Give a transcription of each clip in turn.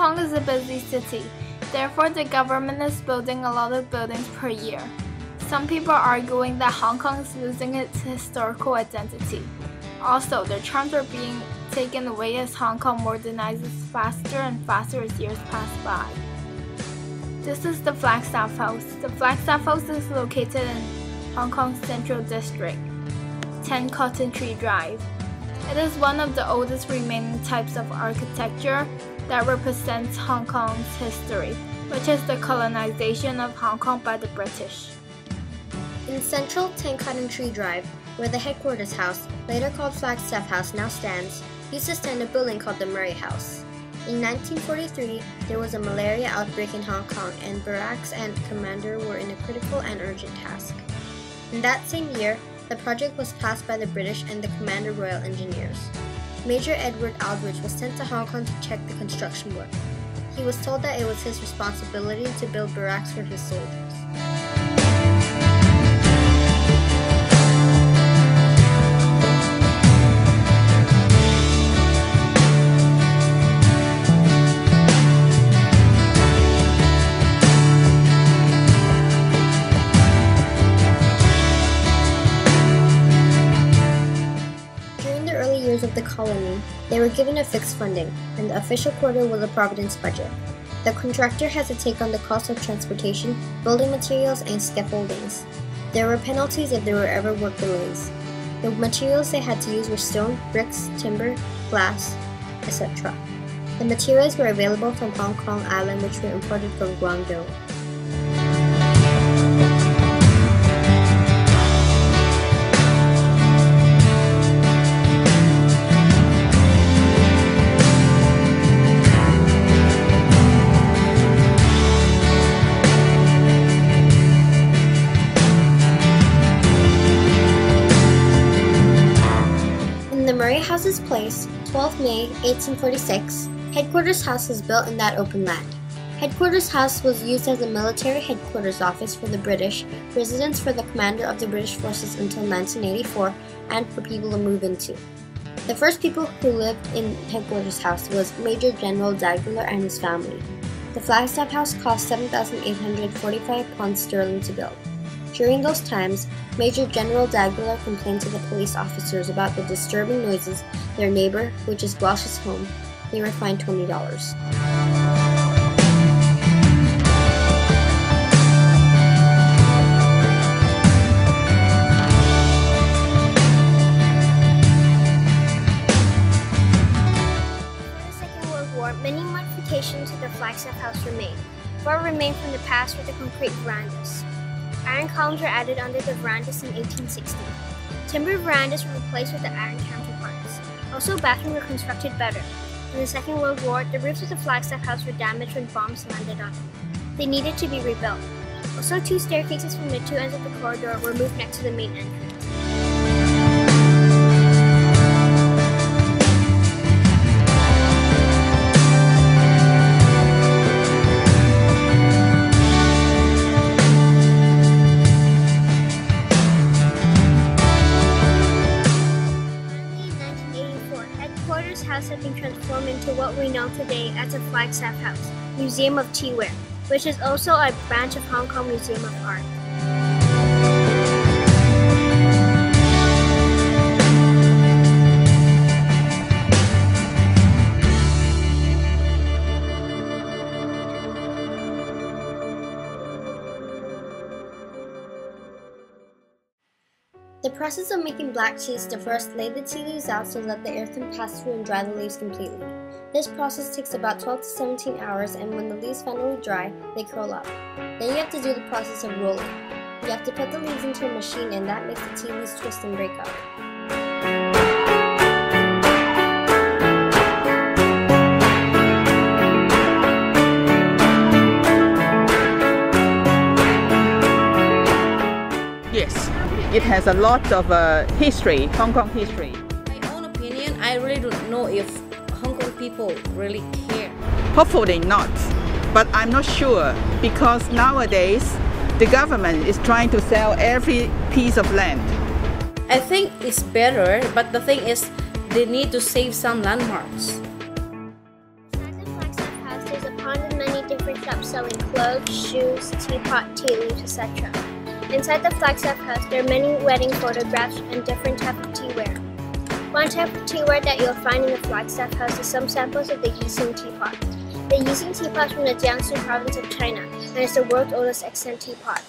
Kong is a busy city, therefore the government is building a lot of buildings per year. Some people are arguing that Hong Kong is losing its historical identity. Also, their charms are being taken away as Hong Kong modernizes faster and faster as years pass by. This is the Flagstaff House. The Flagstaff House is located in Hong Kong's Central District, 10 Cotton Tree Drive. It is one of the oldest remaining types of architecture that represents Hong Kong's history, which is the colonization of Hong Kong by the British. In central 10 Cotton Tree Drive, where the headquarters house, later called Flagstaff House, now stands, used to stand a building called the Murray House. In 1943, there was a malaria outbreak in Hong Kong and barracks and commander were in a critical and urgent task. In that same year, the project was passed by the British and the Commander Royal Engineers. Major Edward Aldrich was sent to Hong Kong to check the construction work. He was told that it was his responsibility to build barracks for his soldiers. Of the colony, they were given a fixed funding, and the official quota was a Providence budget. The contractor had to take on the cost of transportation, building materials, and scaffoldings. There were penalties if there were ever work delays. The materials they had to use were stone, bricks, timber, glass, etc. The materials were available from Hong Kong Island, which were imported from Guangzhou. Murray House's place, 12 May 1846, Headquarters House was built in that open land. Headquarters House was used as a military headquarters office for the British, residence for the commander of the British forces until 1984, and for people to move into. The first people who lived in Headquarters House was Major General Daguerre and his family. The Flagstaff House cost £7,845 sterling to build. During those times, Major General Daguerre complained to the police officers about the disturbing noises their neighbor, which is Welsh's home. They were fined $20. After the Second World War, many modifications to the Flagstaff House remained. What remained from the past were the concrete verandas. Iron columns were added under the verandas in 1860. Timber verandas were replaced with the iron counterparts. Also, bathrooms were constructed better. In the Second World War, the roofs of the Flagstaff House were damaged when bombs landed on them. They needed to be rebuilt. Also, 2 staircases from the 2 ends of the corridor were moved next to the main entrance. House had been transformed into what we know today as the Flagstaff House, Museum of Teaware, which is also a branch of Hong Kong Museum of Art. The process of making black tea is to first lay the tea leaves out so that the air can pass through and dry the leaves completely. This process takes about 12 to 17 hours, and when the leaves finally dry, they curl up. Then you have to do the process of rolling. You have to put the leaves into a machine, and that makes the tea leaves twist and break up. Yes, it has a lot of history, Hong Kong history. In my own opinion, I really don't know if Hong Kong people really care. Hopefully not, but I'm not sure because nowadays the government is trying to sell every piece of land. I think it's better, but the thing is they need to save some landmarks. Beside the Flagstaff House, there's selling clothes, shoes, teapot, tea leaves, etc. Inside the Flagstaff House, there are many wedding photographs and different types of teaware. One type of teaware that you'll find in the Flagstaff House is some samples of the Yixing teapot. The Yixing teapot is from the Jiangsu province of China and is the world's oldest extant teapot.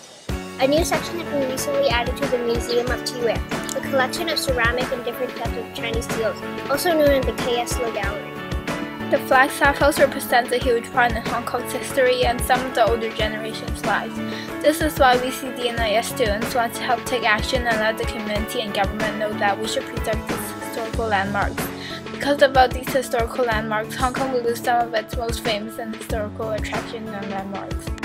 A new section has been recently added to the Museum of Teaware, a collection of ceramic and different types of Chinese seals, also known as the KS Lo Gallery. The Flagstaff House represents a huge part in Hong Kong's history and some of the older generation's lives. This is why we see DNIS students want to help take action and let the community and government know that we should preserve these historical landmarks. Because without these historical landmarks, Hong Kong will lose some of its most famous and historical attractions and landmarks.